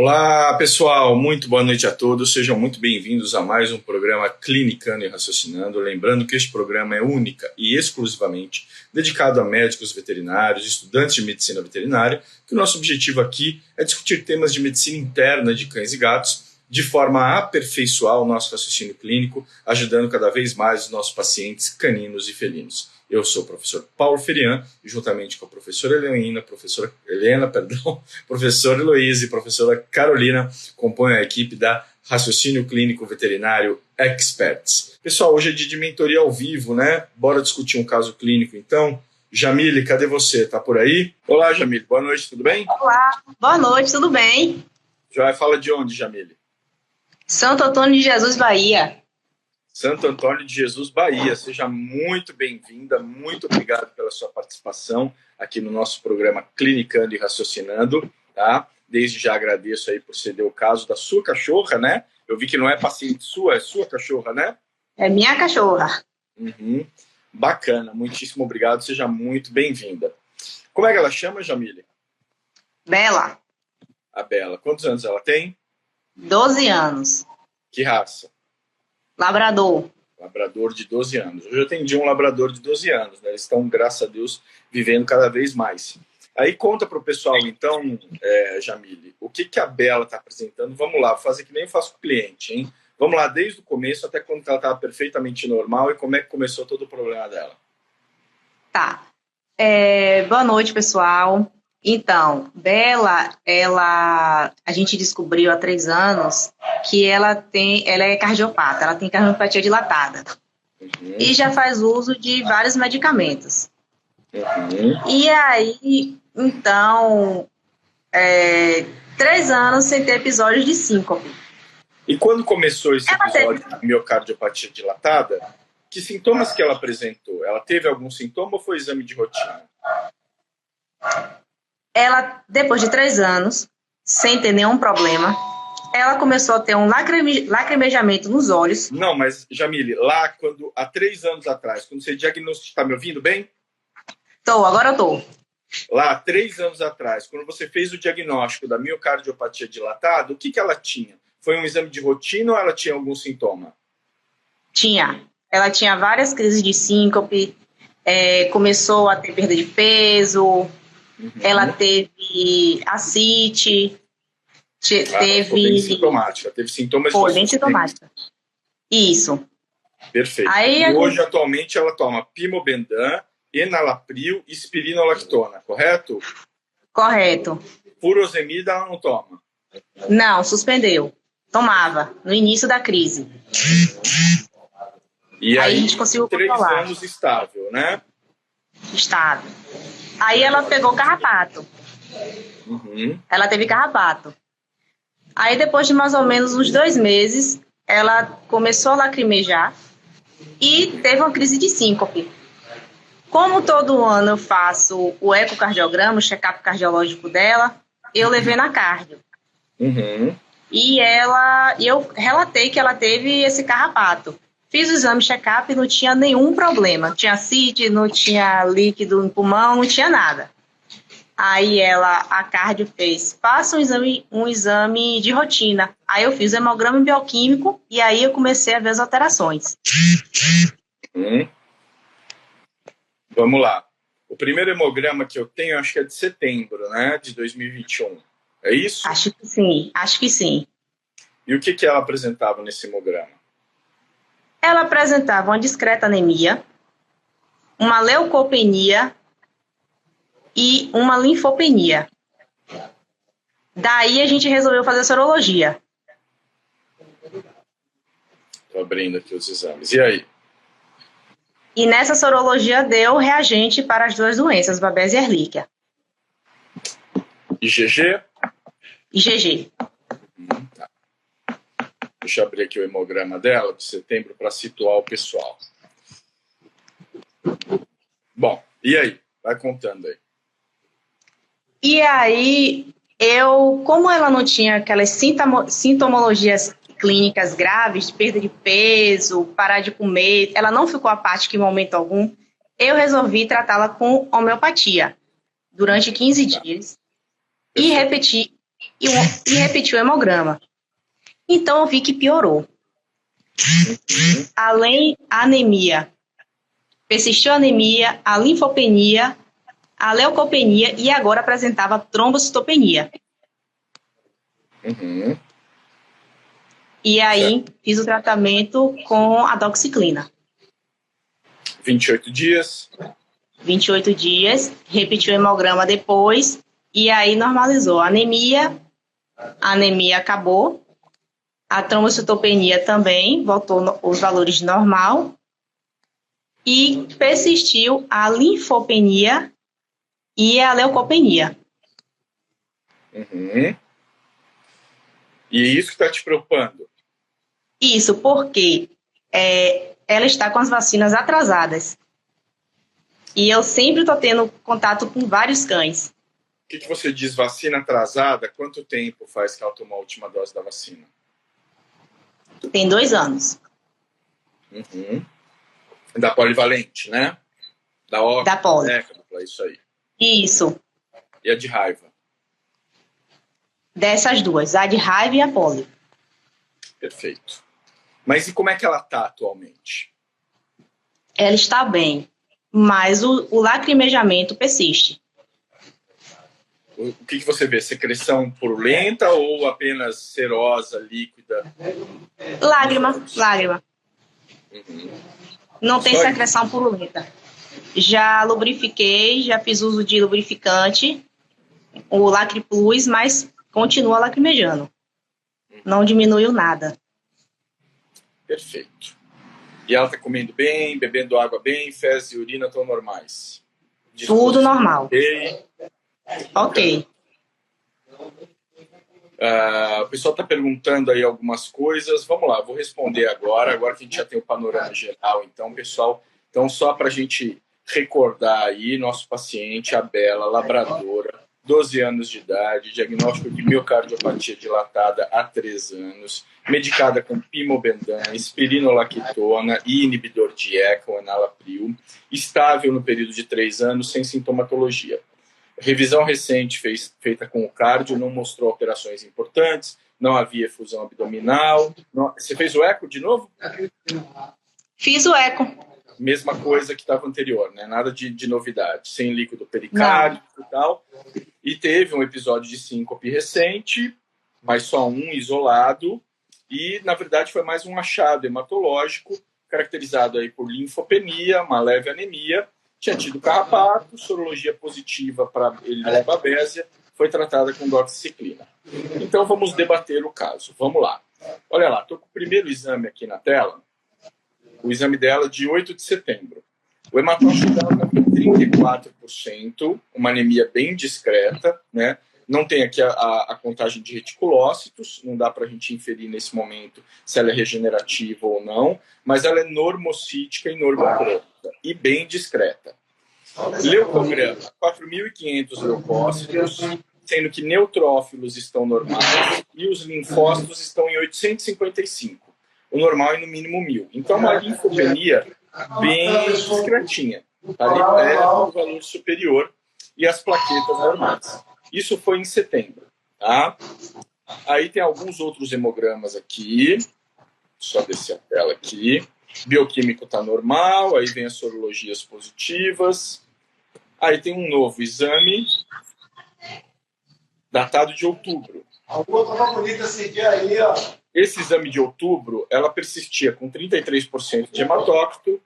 Olá, pessoal, muito boa noite a todos, sejam muito bem-vindos a mais um programa Clinicando e Raciocinando. Lembrando que este programa é única e exclusivamente dedicado a médicos veterinários, estudantes de medicina veterinária, que o nosso objetivo aqui é discutir temas de medicina interna de cães e gatos, de forma a aperfeiçoar o nosso raciocínio clínico, ajudando cada vez mais os nossos pacientes caninos e felinos. Eu sou o professor Paulo Ferian, e juntamente com a professora professora Heloísa e professora Carolina, compõem a equipe da Raciocínio Clínico Veterinário Experts. Pessoal, hoje é dia de mentoria ao vivo, né? Bora discutir um caso clínico, então. Jamile, cadê você? Tá por aí? Olá, Jamile, boa noite, tudo bem? Olá, boa noite, tudo bem? Já fala de onde, Jamile? Santo Antônio de Jesus, Bahia. Santo Antônio de Jesus, Bahia. Seja muito bem-vinda, muito obrigado pela sua participação aqui no nosso programa Clinicando e Raciocinando, tá? Desde já agradeço aí por ceder o caso da sua cachorra, né? Eu vi que não é paciente sua, é sua cachorra, né? É minha cachorra. Bacana, muitíssimo obrigado, seja muito bem-vinda. Como é que ela chama, Jamile? Bela. A Bela. Quantos anos ela tem? 12 anos. Que raça? Labrador. Labrador de 12 anos. Eu já atendi um labrador de 12 anos, né? Eles estão, graças a Deus, vivendo cada vez mais. Aí conta para o pessoal, então, Jamile, o que a Bela está apresentando? Vamos lá, vou fazer que nem eu faço com o cliente, hein? Vamos lá, desde o começo até quando ela estava perfeitamente normal e como é que começou todo o problema dela. Tá. Boa noite, pessoal. Então, Bela, a gente descobriu há 3 anos que ela é cardiopata, ela tem cardiopatia dilatada. E já faz uso de vários medicamentos. E aí, então, 3 anos sem ter episódios de síncope. E quando começou esse episódio de miocardiopatia dilatada, que sintomas que ela apresentou? Ela teve algum sintoma ou foi exame de rotina? Ela, depois de 3 anos, sem ter nenhum problema, ela começou a ter um lacrimejamento nos olhos. Não, mas, Jamile, lá, há 3 anos atrás, quando você diagnosticou... Está me ouvindo bem? Agora eu tô. Lá, 3 anos atrás, quando você fez o diagnóstico da miocardiopatia dilatada, o que ela tinha? Foi um exame de rotina ou ela tinha algum sintoma? Tinha. Ela tinha várias crises de síncope, começou a ter perda de peso, ela teve ascite, Foi bem sintomática, teve sintomas... Foi bem sintomática. Isso. Perfeito. Aí, e hoje, atualmente, ela toma Pimobendan, Enalapril e Spironolactona, correto? Correto. Furosemida ela não toma? Não, suspendeu. Tomava, no início da crise. E aí a gente conseguiu 3 controlar. anos estável, né? Estável. Aí ela pegou carrapato. Ela teve carrapato. Aí depois de mais ou menos uns 2 meses, ela começou a lacrimejar e teve uma crise de síncope. Como todo ano eu faço o ecocardiograma, o check-up cardiológico dela, eu levei na cardio. E eu relatei que ela teve esse carrapato. Fiz o exame check-up e não tinha nenhum problema. Tinha ascite, não tinha líquido no pulmão, não tinha nada. Aí a cardio fez, faça um exame de rotina. Aí eu fiz o hemograma bioquímico e aí eu comecei a ver as alterações. Vamos lá. O primeiro hemograma que eu tenho, acho que é de setembro, né? De 2021. É isso? Acho que sim. E o que ela apresentava nesse hemograma? Ela apresentava uma discreta anemia, uma leucopenia e uma linfopenia. Daí a gente resolveu fazer sorologia. Estou abrindo aqui os exames. E aí? E nessa sorologia deu reagente para as 2 doenças, Babés e Ehrlichia. IgG? IgG. Tá. Deixa eu abrir aqui o hemograma dela de setembro para situar o pessoal. Bom, e aí? Vai contando aí. E aí, como ela não tinha aquelas sintomologias clínicas graves, de perda de peso, parar de comer, ela não ficou apática em momento algum, eu resolvi tratá-la com homeopatia durante 15 dias e repetir e repetiu o hemograma. Então, eu vi que piorou. Além da anemia, persistiu a anemia, a linfopenia, a leucopenia e agora apresentava trombocitopenia. E aí, fiz o tratamento com a doxiciclina. 28 dias. 28 dias, repetiu o hemograma depois, e aí normalizou. A anemia acabou, a trombocitopenia também voltou os valores normal, e persistiu a linfopenia e a leucopenia. E é isso que está te preocupando? Isso, porque ela está com as vacinas atrasadas. E eu sempre estou tendo contato com vários cães. O que você diz, vacina atrasada? Quanto tempo faz que ela tomou a última dose da vacina? Tem 2 anos. Da polivalente, né? Da poli. Isso aí. Isso. E a de raiva? Dessas duas, a de raiva e a poli. Perfeito. Mas e como é que ela está atualmente? Ela está bem, mas o lacrimejamento persiste. O que você vê? Secreção purulenta ou apenas serosa, líquida? Lágrima. Não tem secreção purulenta. Já lubrifiquei, já fiz uso de lubrificante, o Lacri Plus, mas continua lacrimejando. Não diminuiu nada. Perfeito. E ela está comendo bem, bebendo água bem, fezes e urina estão normais? Tudo normal. Ok. O pessoal está perguntando aí algumas coisas. Vamos lá, vou responder agora que a gente já tem o panorama geral. Então, pessoal, só para a gente recordar aí, nosso paciente, a Bela, labradora, 12 anos de idade, diagnóstico de miocardiopatia dilatada há 3 anos, medicada com pimobendan, espironolactona e inibidor de ECA, o enalapril, estável no período de 3 anos, sem sintomatologia. Revisão recente feita com o cardio não mostrou alterações importantes, não havia efusão abdominal. Você fez o eco de novo? Fiz o eco. Mesma coisa que estava anterior, né? Nada de novidade, sem líquido pericárdico e tal. E teve um episódio de síncope recente, mas só um isolado, e na verdade foi mais um achado hematológico, caracterizado aí por linfopenia, uma leve anemia, tinha tido carrapato, sorologia positiva para babésia, foi tratada com doxiciclina. Então vamos debater o caso. Vamos lá. Olha lá, estou com o primeiro exame aqui na tela, o exame dela de 8 de setembro. O hematócrito dela está com 34%, uma anemia bem discreta, né? Não tem aqui a contagem de reticulócitos, não dá para a gente inferir nesse momento se ela é regenerativa ou não, mas ela é normocítica e normocrônica e bem discreta. Leucograma, 4.500 leucócitos, sendo que neutrófilos estão normais e os linfócitos estão em 855. O normal é no mínimo 1.000. Então, uma linfopenia bem discretinha. Ali é um valor superior e as plaquetas normais. Isso foi em setembro. Tá? Aí tem alguns outros hemogramas aqui. Só descer a tela aqui. Bioquímico está normal. Aí vem as sorologias positivas. Aí tem um novo exame datado de outubro. Esse exame de outubro, ela persistia com 33% de hematócrito,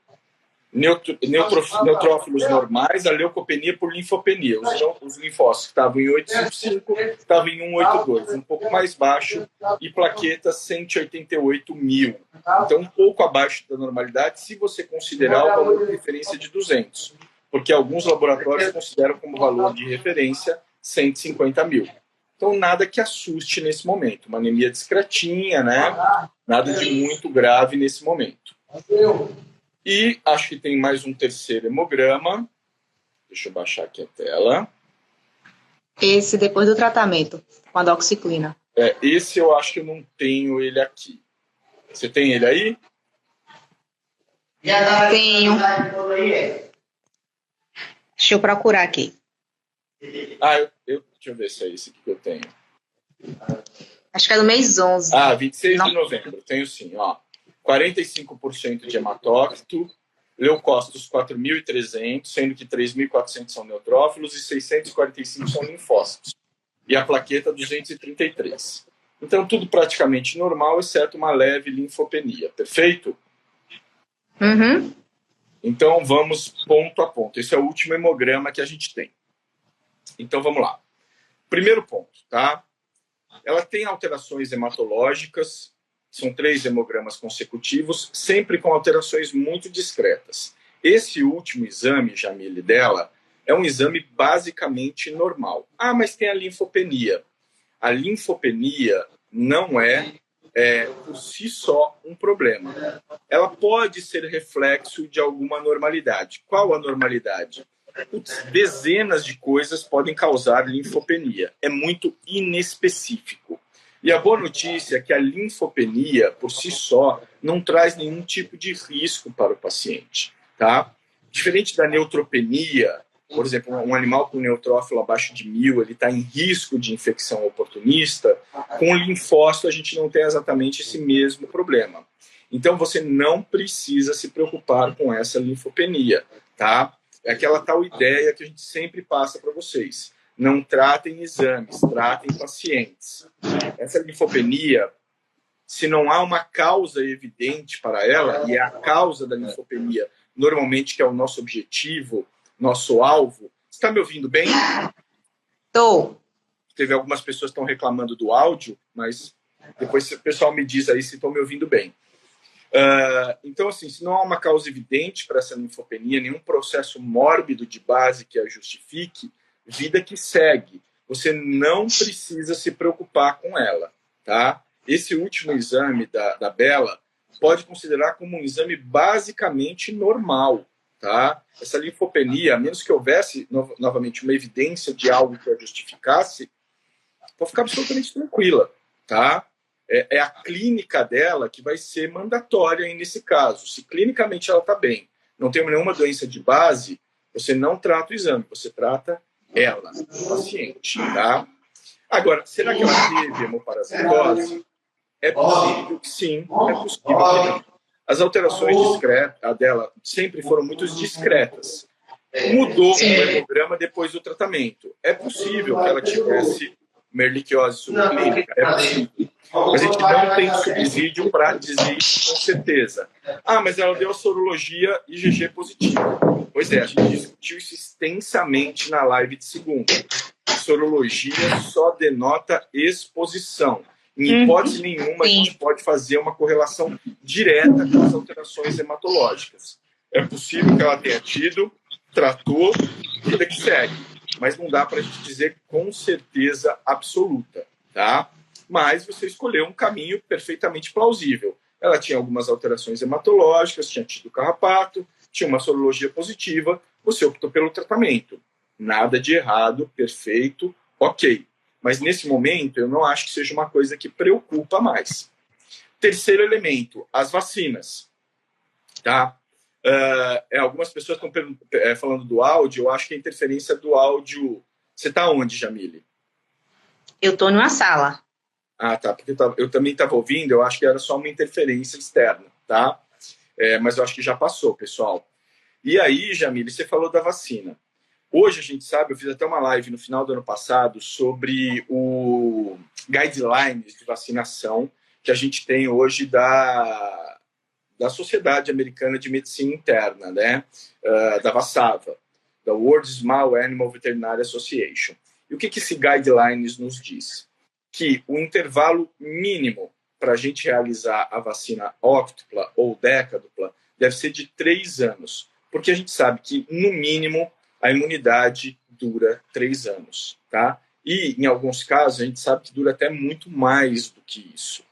neutrófilos normais, a leucopenia por linfopenia. Os linfócitos estavam em 855, estavam em 182, um pouco mais baixo, e plaquetas 188.000. Então, um pouco abaixo da normalidade, se você considerar o valor de referência de 200, porque alguns laboratórios consideram como valor de referência 150.000. Então, nada que assuste nesse momento. Uma anemia discretinha, né? Nada de muito grave nesse momento. E acho que tem mais um terceiro hemograma. Deixa eu baixar aqui a tela. Esse depois do tratamento, com a doxiciclina. Esse eu acho que eu não tenho ele aqui. Você tem ele aí? Tenho. Deixa eu procurar aqui. Deixa eu ver se é esse que eu tenho. Acho que é do mês 11. 26 de novembro. Tenho sim, ó. 45% de hematócrito, leucócitos 4.300, sendo que 3.400 são neutrófilos e 645 são linfócitos. E a plaqueta 233. Então, tudo praticamente normal, exceto uma leve linfopenia. Perfeito? Uhum. Então, vamos ponto a ponto. Esse é o último hemograma que a gente tem. Então, vamos lá. Primeiro ponto, tá? Ela tem alterações hematológicas, são 3 hemogramas consecutivos, sempre com alterações muito discretas. Esse último exame, Jamile, dela, é um exame basicamente normal. Mas tem a linfopenia. A linfopenia não é por si só um problema. Ela pode ser reflexo de alguma anormalidade. Qual anormalidade? Dezenas de coisas podem causar linfopenia. É muito inespecífico. E a boa notícia é que a linfopenia, por si só, não traz nenhum tipo de risco para o paciente. Tá? Diferente da neutropenia, por exemplo, um animal com neutrófilo abaixo de 1.000, ele está em risco de infecção oportunista. Com o linfócito, a gente não tem exatamente esse mesmo problema. Então, você não precisa se preocupar com essa linfopenia, tá? É aquela tal ideia que a gente sempre passa para vocês. Não tratem exames, tratem pacientes. Essa linfopenia, se não há uma causa evidente para ela, e é a causa da linfopenia, normalmente, que é o nosso objetivo, nosso alvo. Você está me ouvindo bem? Tô. Teve algumas pessoas que estão reclamando do áudio, mas depois o pessoal me diz aí se estão me ouvindo bem. Então, assim, se não há uma causa evidente para essa linfopenia, nenhum processo mórbido de base que a justifique, vida que segue. Você não precisa se preocupar com ela, tá? Esse último exame da Bela pode considerar como um exame basicamente normal, tá? Essa linfopenia, a menos que houvesse novamente uma evidência de algo que a justificasse, pode ficar absolutamente tranquila, tá? É a clínica dela que vai ser mandatória aí nesse caso. Se clinicamente ela está bem, não tem nenhuma doença de base, você não trata o exame, você trata ela, o paciente, tá? Agora, será que ela teve hemoparasitose? É possível que sim, é possível que não. As alterações discretas dela sempre foram muito discretas. Mudou o hemograma depois do tratamento. É possível que ela tivesse merliquiose subclínica, é possível. Mas a gente não tem subsídio para dizer isso com certeza. Mas ela deu a sorologia IgG positiva. Pois é, a gente discutiu isso extensamente na live de segunda. Sorologia só denota exposição. Em hipótese nenhuma, a gente pode fazer uma correlação direta com as alterações hematológicas. É possível que ela tenha tido, tratou, vida que segue. Mas não dá para a gente dizer com certeza absoluta, tá? Mas você escolheu um caminho perfeitamente plausível. Ela tinha algumas alterações hematológicas, tinha tido carrapato, tinha uma sorologia positiva, você optou pelo tratamento. Nada de errado, perfeito, ok. Mas nesse momento eu não acho que seja uma coisa que preocupa mais. Terceiro elemento, as vacinas. Tá? Algumas pessoas estão falando do áudio, eu acho que a interferência do áudio... Você está onde, Jamile? Eu estou numa sala. Tá, porque eu também estava ouvindo, eu acho que era só uma interferência externa, tá? Mas eu acho que já passou, pessoal. E aí, Jamile, você falou da vacina. Hoje a gente sabe, eu fiz até uma live no final do ano passado sobre o guidelines de vacinação que a gente tem hoje da Sociedade Americana de Medicina Interna, né? Da VASAVA, da World Small Animal Veterinary Association. E o que esse guidelines nos diz? Que o intervalo mínimo para a gente realizar a vacina óctupla ou décadupla deve ser de 3 anos, porque a gente sabe que, no mínimo, a imunidade dura 3 anos, tá? E, em alguns casos, a gente sabe que dura até muito mais do que isso.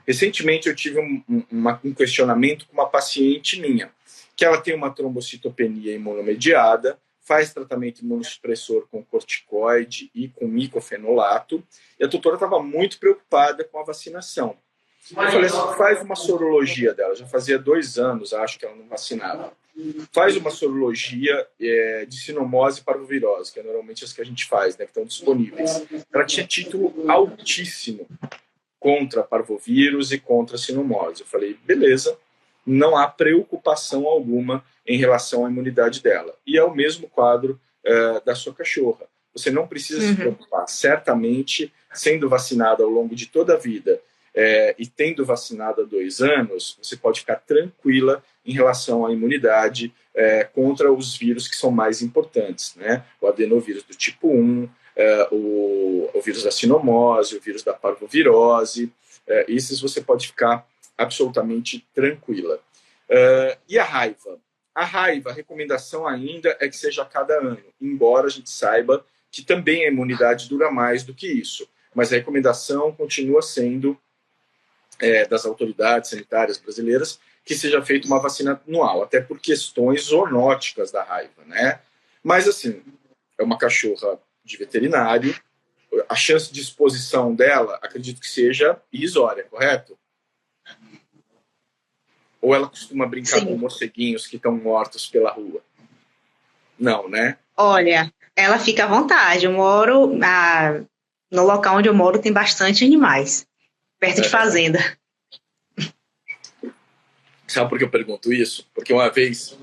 Recentemente, eu tive um questionamento com uma paciente minha, que ela tem uma trombocitopenia imunomediada, faz tratamento imunossupressor com corticoide e com micofenolato, e a doutora estava muito preocupada com a vacinação. Eu falei assim, faz uma sorologia dela, já fazia 2 anos, acho que ela não vacinava. faz uma sorologia de sinomose e parvovirose, que é normalmente as que a gente faz, né, que estão disponíveis. Ela tinha título altíssimo contra parvovírus e contra sinomose. Eu falei, beleza, não há preocupação alguma em relação à imunidade dela. E é o mesmo quadro da sua cachorra. Você não precisa se preocupar. Certamente, sendo vacinada ao longo de toda a vida e tendo vacinado há 2 anos, você pode ficar tranquila em relação à imunidade contra os vírus que são mais importantes, né? O adenovírus do tipo 1, o vírus da sinomose, o vírus da parvovirose, esses você pode ficar absolutamente tranquila. E a raiva? A raiva, a recomendação ainda é que seja a cada ano, embora a gente saiba que também a imunidade dura mais do que isso. Mas a recomendação continua sendo das autoridades sanitárias brasileiras que seja feita uma vacina anual, até por questões zoonóticas da raiva, né? Mas, assim, é uma cachorra de veterinário, a chance de exposição dela, acredito que seja irrisória, correto? Ou ela costuma brincar com morceguinhos que estão mortos pela rua? Não, né? Olha, ela fica à vontade. Eu moro no local onde eu moro tem bastante animais, perto de fazenda. Sabe por que eu pergunto isso? Porque uma vez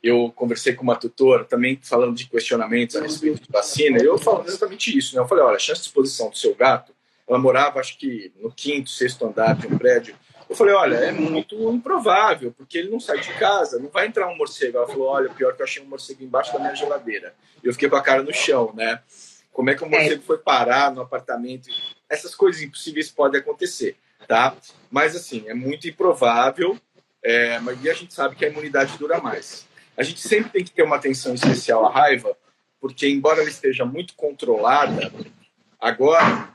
eu conversei com uma tutora, também falando de questionamentos a respeito de vacina, e eu falo exatamente isso, né? Eu falei, olha, a chance de exposição do seu gato, ela morava, acho que no 5º, 6º andar de um prédio. Eu falei, olha, é muito improvável, porque ele não sai de casa, não vai entrar um morcego. Ela falou, olha, pior que eu achei um morcego embaixo da minha geladeira. E eu fiquei com a cara no chão, né? Como é que um morcego foi parar no apartamento? Essas coisas impossíveis podem acontecer, tá? Mas, assim, é muito improvável, mas a gente sabe que a imunidade dura mais. A gente sempre tem que ter uma atenção especial à raiva, porque, embora ela esteja muito controlada, agora,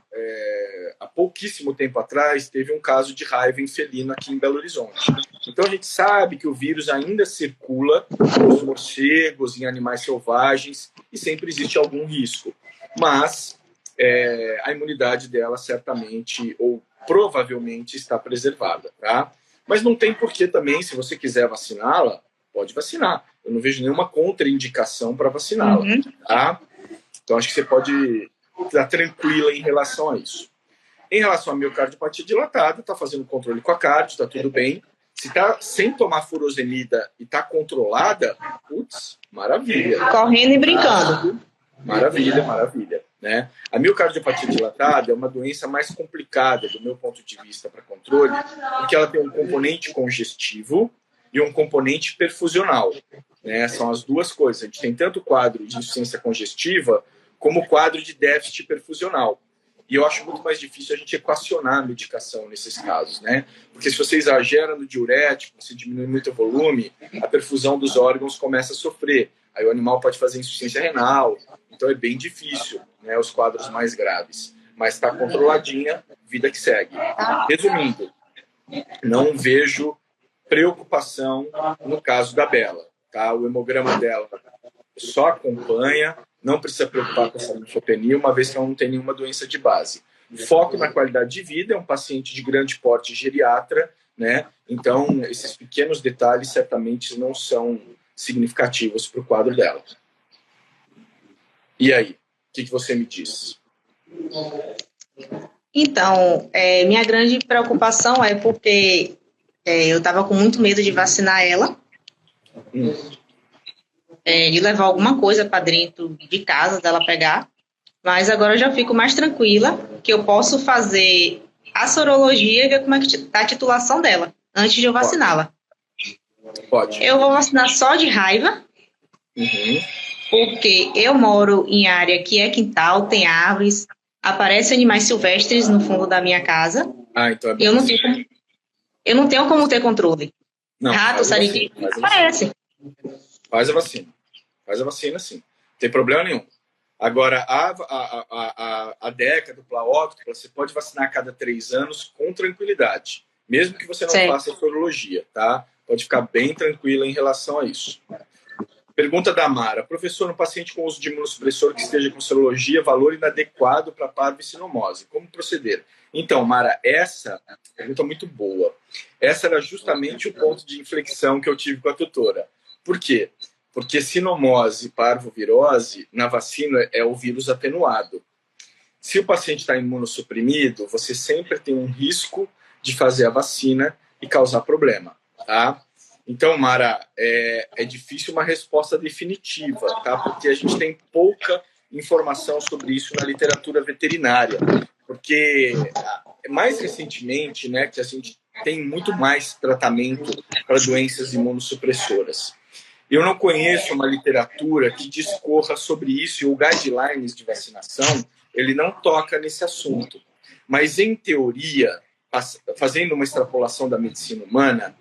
há pouquíssimo tempo atrás, teve um caso de raiva em felino aqui em Belo Horizonte. Então, a gente sabe que o vírus ainda circula nos morcegos, em animais selvagens, e sempre existe algum risco. Mas a imunidade dela certamente, ou provavelmente, está preservada, tá? Mas não tem porquê também, se você quiser vaciná-la, pode vacinar. Eu não vejo nenhuma contraindicação para vaciná-la, tá? Então, acho que você pode estar tranquila em relação a isso. Em relação à miocardiopatia dilatada, está fazendo controle com a cardio, está tudo bem. Se está sem tomar furosemida e está controlada, putz, maravilha. Correndo e brincando. Maravilha, maravilha. Né? A miocardiopatia dilatada é uma doença mais complicada, do meu ponto de vista, para controle, porque ela tem um componente congestivo e um componente perfusional. Né? São as duas coisas. A gente tem tanto o quadro de insuficiência congestiva como o quadro de déficit perfusional. E eu acho muito mais difícil a gente equacionar a medicação nesses casos, né? Porque se você exagera no diurético, se diminui muito o volume, a perfusão dos órgãos começa a sofrer. Aí o animal pode fazer insuficiência renal. Então é bem difícil, né, os quadros mais graves. Mas está controladinha, vida que segue. Resumindo, não vejo preocupação no caso da Bela. Tá? O hemograma dela só acompanha, não precisa preocupar com essa linfopenia, uma vez que ela não tem nenhuma doença de base. Foco na qualidade de vida, é um paciente de grande porte geriatra, né? Então, esses pequenos detalhes certamente não são significativos para o quadro dela. E aí, o que você me diz? Então, minha grande preocupação é porque eu estava com muito medo de vacinar ela, de levar alguma coisa para dentro de casa, dela pegar, mas agora eu já fico mais tranquila que eu posso fazer a sorologia e ver como é que está a titulação dela, antes de eu vaciná-la. Pode. Eu vou vacinar só de raiva, porque eu moro em área que é quintal, tem árvores, aparecem animais silvestres no fundo da minha casa. Então e eu não tenho como ter controle. Não, rato, sariki, aparece. Faz a vacina, sim. Não tem problema nenhum. Agora, a DECA, dupla óctupla, você pode vacinar a cada 3 anos com tranquilidade, mesmo que você não faça sorologia, tá? Pode ficar bem tranquila em relação a isso. Pergunta da Mara. Professor, um paciente com uso de imunossupressor que esteja com sorologia, valor inadequado para parvo e sinomose. Como proceder? Então, Mara, essa pergunta muito boa. Essa era justamente o ponto de inflexão que eu tive com a tutora. Por quê? Porque sinomose e parvovirose, na vacina, é o vírus atenuado. Se o paciente está imunossuprimido, você sempre tem um risco de fazer a vacina e causar problema, tá? Então, Mara, é difícil uma resposta definitiva, tá? Porque a gente tem pouca informação sobre isso na literatura veterinária. Porque, mais recentemente, né, que a gente tem muito mais tratamento para doenças imunossupressoras. Eu não conheço uma literatura que discorra sobre isso, e o guidelines de vacinação, ele não toca nesse assunto. Mas, em teoria, fazendo uma extrapolação da medicina humana,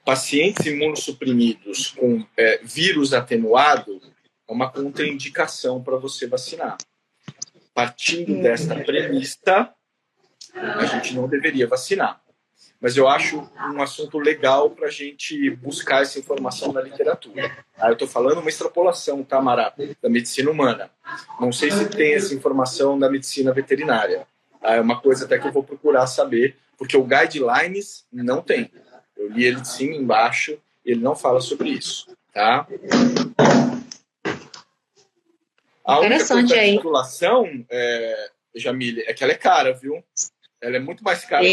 pacientes imunossuprimidos com vírus atenuado é uma contraindicação para você vacinar. Partindo desta premissa, a gente não deveria vacinar. Mas eu acho um assunto legal para a gente buscar essa informação na literatura. Eu estou falando uma extrapolação, tá, Mara, da medicina humana. Não sei se tem essa informação da medicina veterinária. É uma coisa até que eu vou procurar saber, porque o guidelines não tem. Eu li ele de cima embaixo, ele não fala sobre isso, tá? A única titulação, Jamile, é que ela é cara, viu? Ela é muito mais cara.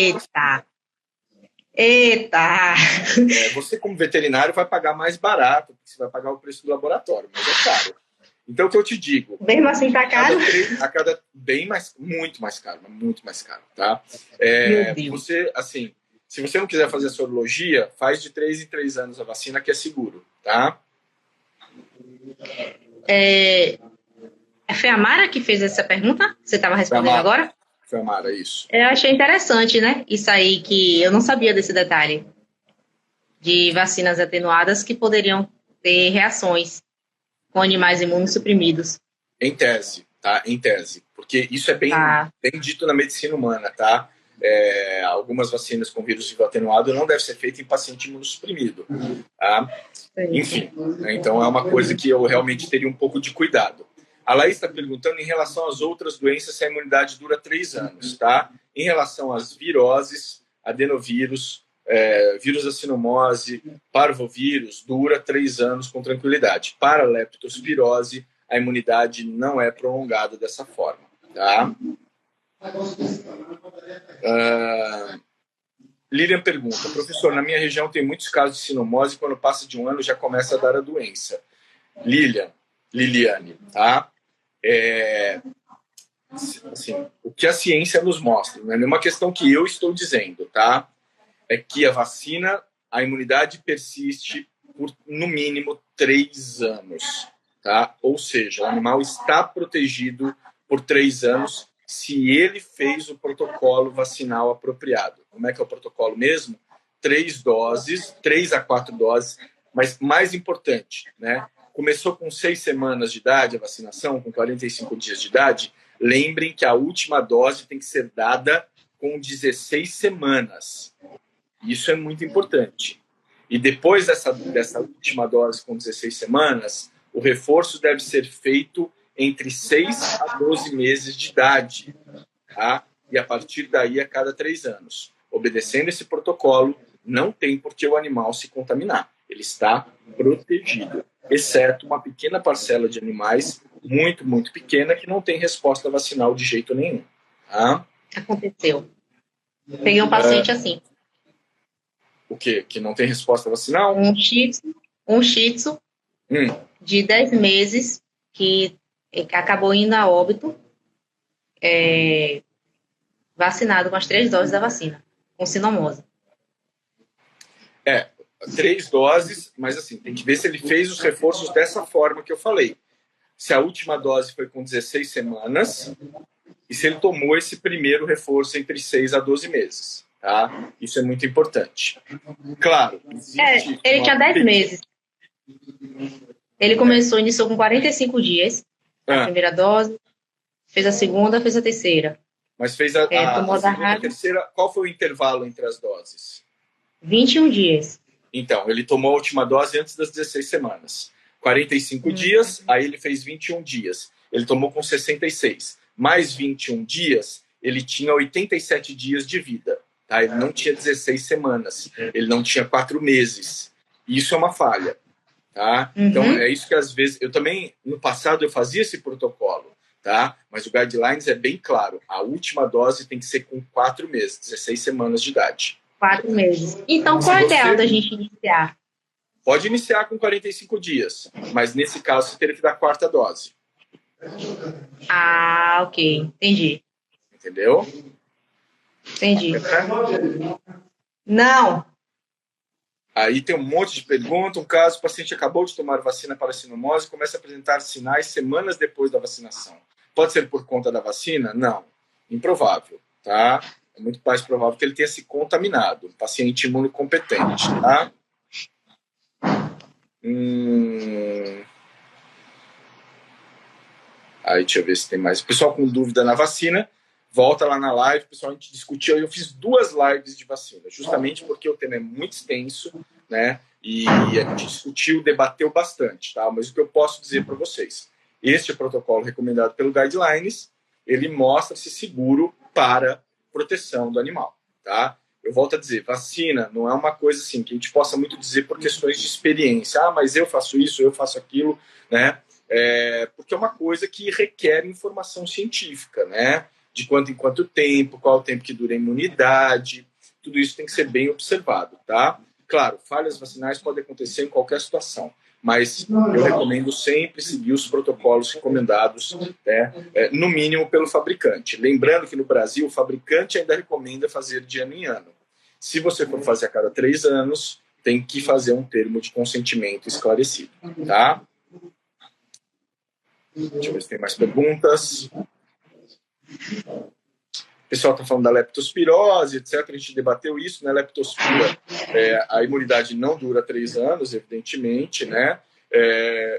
Eita! Você, como veterinário, vai pagar mais barato, porque você vai pagar o preço do laboratório, mas é caro. Então, o que eu te digo... Mesmo assim, tá caro? Muito mais caro, tá? Você, assim, se você não quiser fazer a sorologia, faz de 3 em 3 anos a vacina, que é seguro, tá? Foi a Mara que fez essa pergunta? Você estava respondendo agora? Foi a Mara, isso. Eu achei interessante, né? Isso aí, que eu não sabia desse detalhe. De vacinas atenuadas que poderiam ter reações com animais imunossuprimidos. Em tese, tá? Em tese. Porque isso é bem dito na medicina humana, tá? Algumas vacinas com vírus vivo atenuado não devem ser feitas em paciente imunossuprimido, tá? Enfim, né? Então é uma coisa que eu realmente teria um pouco de cuidado. A Laís está perguntando em relação às outras doenças se a imunidade dura 3 anos, tá? Em relação às viroses, adenovírus, vírus da sinomose, parvovírus, dura 3 anos com tranquilidade. Para a leptospirose, a imunidade não é prolongada dessa forma, tá? Lilian pergunta, professor, na minha região tem muitos casos de sinomose e quando passa de 1 ano já começa a dar a doença. Liliane, tá? Assim, o que a ciência nos mostra, não é nenhuma questão que eu estou dizendo, tá? É que a vacina, a imunidade persiste por, no mínimo, 3 anos, tá? Ou seja, o animal está protegido por 3 anos se ele fez o protocolo vacinal apropriado. Como é que é o protocolo mesmo? 3 doses, 3 a 4 doses, mas mais importante, né? Começou com 6 semanas de idade a vacinação, com 45 dias de idade, lembrem que a última dose tem que ser dada com 16 semanas. Isso é muito importante. E depois dessa última dose com 16 semanas, o reforço deve ser feito entre 6 a 12 meses de idade, tá? E a partir daí a cada 3 anos. Obedecendo esse protocolo, não tem por que o animal se contaminar. Ele está protegido, exceto uma pequena parcela de animais, muito, muito pequena, que não tem resposta vacinal de jeito nenhum. Tá? Aconteceu. Peguei um paciente assim. O quê? Que não tem resposta vacinal? Um shih tzu de 10 meses que acabou indo a óbito, vacinado com as 3 doses da vacina, com sinomose. 3 doses, mas assim, tem que ver se ele fez os reforços dessa forma que eu falei. Se a última dose foi com 16 semanas e se ele tomou esse primeiro reforço entre 6 a 12 meses. Tá? Isso é muito importante. Claro. Ele tinha 10 meses. Ele iniciou com 45 dias, a primeira dose, fez a segunda, fez a terceira. Mas fez a segunda e terceira, qual foi o intervalo entre as doses? 21 dias. Então, ele tomou a última dose antes das 16 semanas. 45 dias, aí ele fez 21 dias. Ele tomou com 66. Mais 21 dias, ele tinha 87 dias de vida. Tá? Ele não tinha 16 semanas. Ele não tinha 4 meses. Isso é uma falha. tá? Então, é isso que às vezes... Eu também, no passado, eu fazia esse protocolo, tá? Mas o Guidelines é bem claro. A última dose tem que ser com 4 meses, 16 semanas de idade. 4 meses. Então, qual é o ideal da gente iniciar? Pode iniciar com 45 dias, mas nesse caso você teria que dar a 4ª dose. Ah, ok. Entendi. Entendeu? Entendi. Não. Aí tem um monte de perguntas. Um caso, o paciente acabou de tomar vacina para a sinomose e começa a apresentar sinais semanas depois da vacinação. Pode ser por conta da vacina? Não. Improvável, tá? É muito mais provável que ele tenha se contaminado. Um paciente imunocompetente, tá? Aí, deixa eu ver se tem mais. O pessoal com dúvida na vacina, volta lá na live. Pessoal, a gente discutiu. Eu fiz 2 lives de vacina, justamente porque o tema é muito extenso, né? E a gente discutiu, debateu bastante, tá? Mas o que eu posso dizer para vocês? Este protocolo recomendado pelo Guidelines, ele mostra-se seguro para proteção do animal, tá? Eu volto a dizer, vacina não é uma coisa assim que a gente possa muito dizer por questões de experiência. Ah, mas eu faço isso, eu faço aquilo, né? Porque é uma coisa que requer informação científica, né? De quanto em quanto tempo, qual o tempo que dura a imunidade, tudo isso tem que ser bem observado, tá? Claro, falhas vacinais podem acontecer em qualquer situação, mas eu recomendo sempre seguir os protocolos recomendados, né? No mínimo pelo fabricante. Lembrando que no Brasil o fabricante ainda recomenda fazer de ano em ano. Se você for fazer a cada 3 anos, tem que fazer um termo de consentimento esclarecido, tá? Deixa eu ver se tem mais perguntas. O pessoal está falando da leptospirose, etc. A gente debateu isso, né? Leptospira, a imunidade não dura 3 anos, evidentemente, né?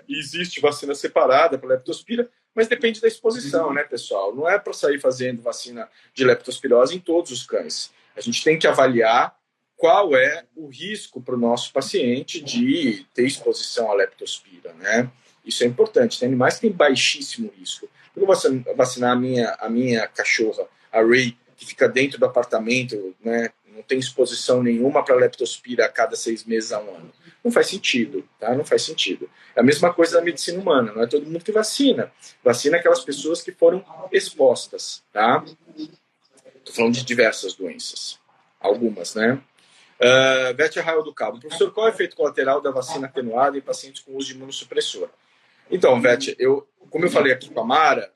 Existe vacina separada para leptospira, mas depende da exposição, né, pessoal? Não é para sair fazendo vacina de leptospirose em todos os cães. A gente tem que avaliar qual é o risco para o nosso paciente de ter exposição à leptospira, né? Isso é importante. Tem animais que têm baixíssimo risco. Eu vou vacinar a minha cachorra, a Ray, que fica dentro do apartamento, né? Não tem exposição nenhuma para leptospira a cada 6 meses a 1 ano. Não faz sentido, tá? Não faz sentido. É a mesma coisa da medicina humana. Não é todo mundo que vacina. Vacina aquelas pessoas que foram expostas, tá? Estou falando de diversas doenças. Algumas, né? Beth Arraio do Cabo. Professor, qual é o efeito colateral da vacina atenuada em pacientes com uso de imunossupressor? Então, Beth, como eu falei aqui com a Mara,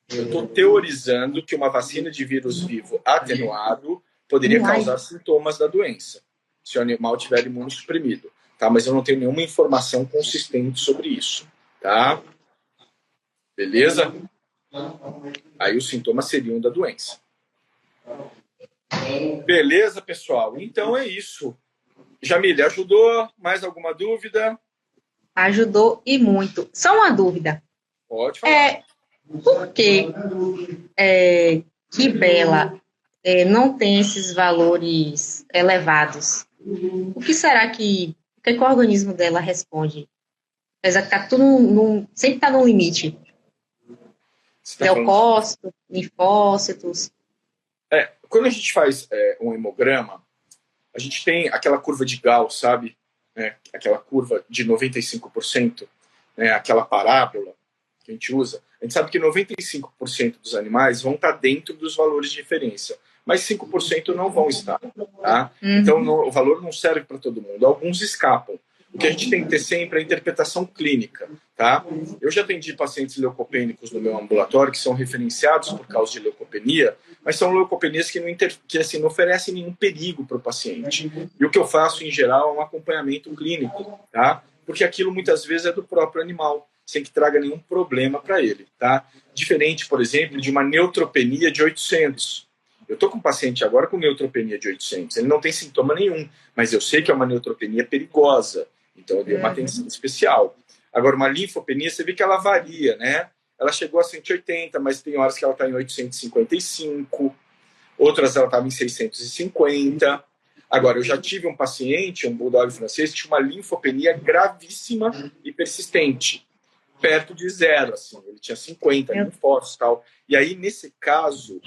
eu estou teorizando que uma vacina de vírus vivo atenuado poderia causar sintomas da doença, se o animal tiver imunossuprimido, tá? Mas eu não tenho nenhuma informação consistente sobre isso, tá? Beleza? Aí os sintomas seriam da doença. Beleza, pessoal? Então é isso. Jamile, ajudou? Mais alguma dúvida? Ajudou e muito. Só uma dúvida. Pode falar. Por que Bela não tem esses valores elevados? O que será que o organismo dela responde? Apesar que tá tudo sempre está no limite. Leucócitos, linfócitos. Quando a gente faz um hemograma, a gente tem aquela curva de Gauss, sabe? Aquela curva de 95%, né? Aquela parábola que a gente usa. A gente sabe que 95% dos animais vão estar dentro dos valores de referência, mas 5% não vão estar. Tá? Então, o valor não serve para todo mundo. Alguns escapam. O que a gente tem que ter sempre é a interpretação clínica. Tá? Eu já atendi pacientes leucopênicos no meu ambulatório que são referenciados por causa de leucopenia, mas são leucopenias que não oferecem nenhum perigo para o paciente. E o que eu faço, em geral, é um acompanhamento clínico, tá? Porque aquilo muitas vezes é do próprio animal, sem que traga nenhum problema para ele. Tá? Diferente, por exemplo, de uma neutropenia de 800. Eu estou com um paciente agora com neutropenia de 800. Ele não tem sintoma nenhum, mas eu sei que é uma neutropenia perigosa. Então eu dei uma atenção especial. Agora, uma linfopenia, você vê que ela varia, né? Ela chegou a 180, mas tem horas que ela está em 855, outras ela estava em 650. Agora, eu já tive um paciente, um bulldog francês, que tinha uma linfopenia gravíssima e persistente, perto de 0, assim. Ele tinha 50 linfócitos e tal. E aí, nesse caso,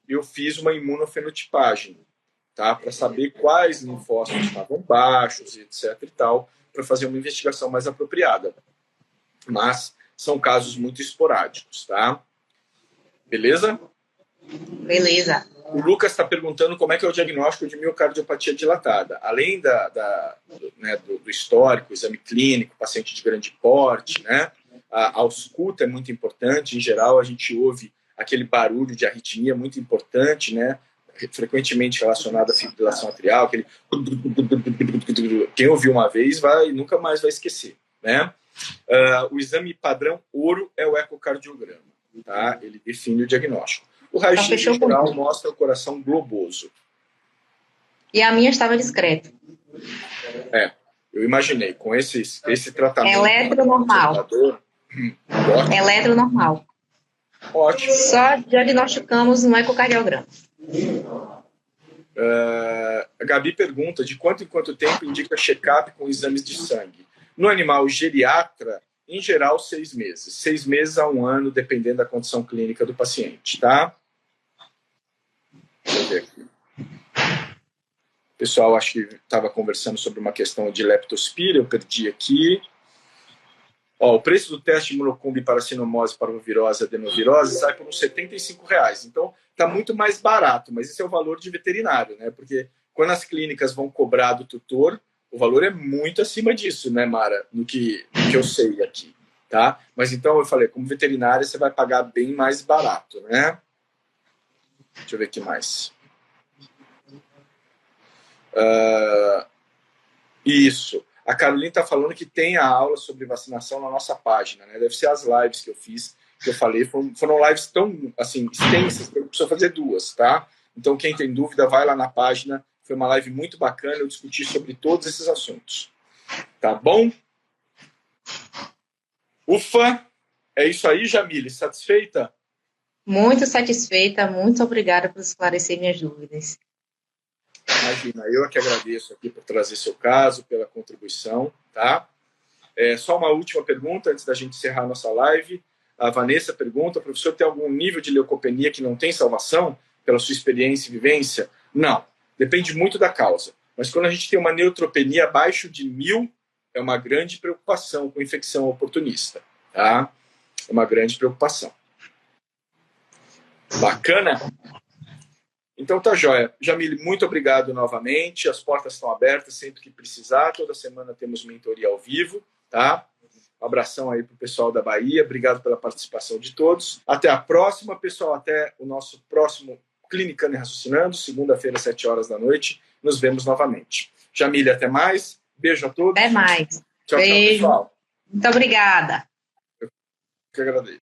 eu fiz uma imunofenotipagem, tá? Para saber quais linfócitos estavam baixos, etc e tal, para fazer uma investigação mais apropriada. Mas são casos muito esporádicos, tá? Beleza? Beleza. O Lucas está perguntando como é que é o diagnóstico de miocardiopatia dilatada. Além do histórico, exame clínico, paciente de grande porte, né? A ausculta é muito importante. Em geral, a gente ouve aquele barulho de arritmia muito importante, né? Frequentemente relacionado à fibrilação atrial. Aquele... Quem ouviu uma vez nunca mais vai esquecer, né? O exame padrão ouro é o ecocardiograma, tá? Ele define o diagnóstico. O raio-x em geral mostra o coração globoso. E a minha estava discreta. Eu imaginei, com esse tratamento... Eletronormal. Eletronormal. Ótimo. Só diagnosticamos no ecocardiograma. A Gabi pergunta de quanto em quanto tempo indica check-up com exames de sangue. No animal geriatra, em geral, 6 meses. 6 meses a 1 ano, dependendo da condição clínica do paciente, tá? Deixa eu ver aqui. O pessoal, acho que estava conversando sobre uma questão de leptospira, eu perdi aqui. O preço do teste de monocumbi para sinomose, parvovirose e adenovirose sai por uns R$75. Então, está muito mais barato, mas esse é o valor de veterinário, né? Porque quando as clínicas vão cobrar do tutor, o valor é muito acima disso, né, Mara? No que eu sei aqui, tá? Mas então, eu falei, como veterinária, você vai pagar bem mais barato, né? Deixa eu ver aqui mais. Isso. A Carolina está falando que tem a aula sobre vacinação na nossa página, né? Deve ser as lives que eu fiz, que eu falei. Foram lives tão, assim, extensas que eu preciso fazer 2, tá? Então, quem tem dúvida, vai lá na página. Foi uma live muito bacana, eu discuti sobre todos esses assuntos. Tá bom? Ufa! É isso aí, Jamile. Satisfeita? Muito satisfeita. Muito obrigada por esclarecer minhas dúvidas. Imagina, eu é que agradeço aqui por trazer seu caso, pela contribuição, tá? Só uma última pergunta antes da gente encerrar a nossa live. A Vanessa pergunta, professor, tem algum nível de leucopenia que não tem salvação, pela sua experiência e vivência? Não, depende muito da causa. Mas quando a gente tem uma neutropenia abaixo de 1000, é uma grande preocupação com infecção oportunista, tá? É uma grande preocupação. Bacana? Então tá joia. Jamile, muito obrigado novamente. As portas estão abertas sempre que precisar. Toda semana temos mentoria ao vivo, tá? Um abração aí pro pessoal da Bahia. Obrigado pela participação de todos. Até a próxima, pessoal. Até o nosso próximo Clinicando e Raciocinando, segunda-feira, às 7 horas da noite. Nos vemos novamente. Jamile, até mais. Beijo a todos. Até mais. Tchau, beijo. tchau, pessoal. Muito obrigada. Eu que agradeço.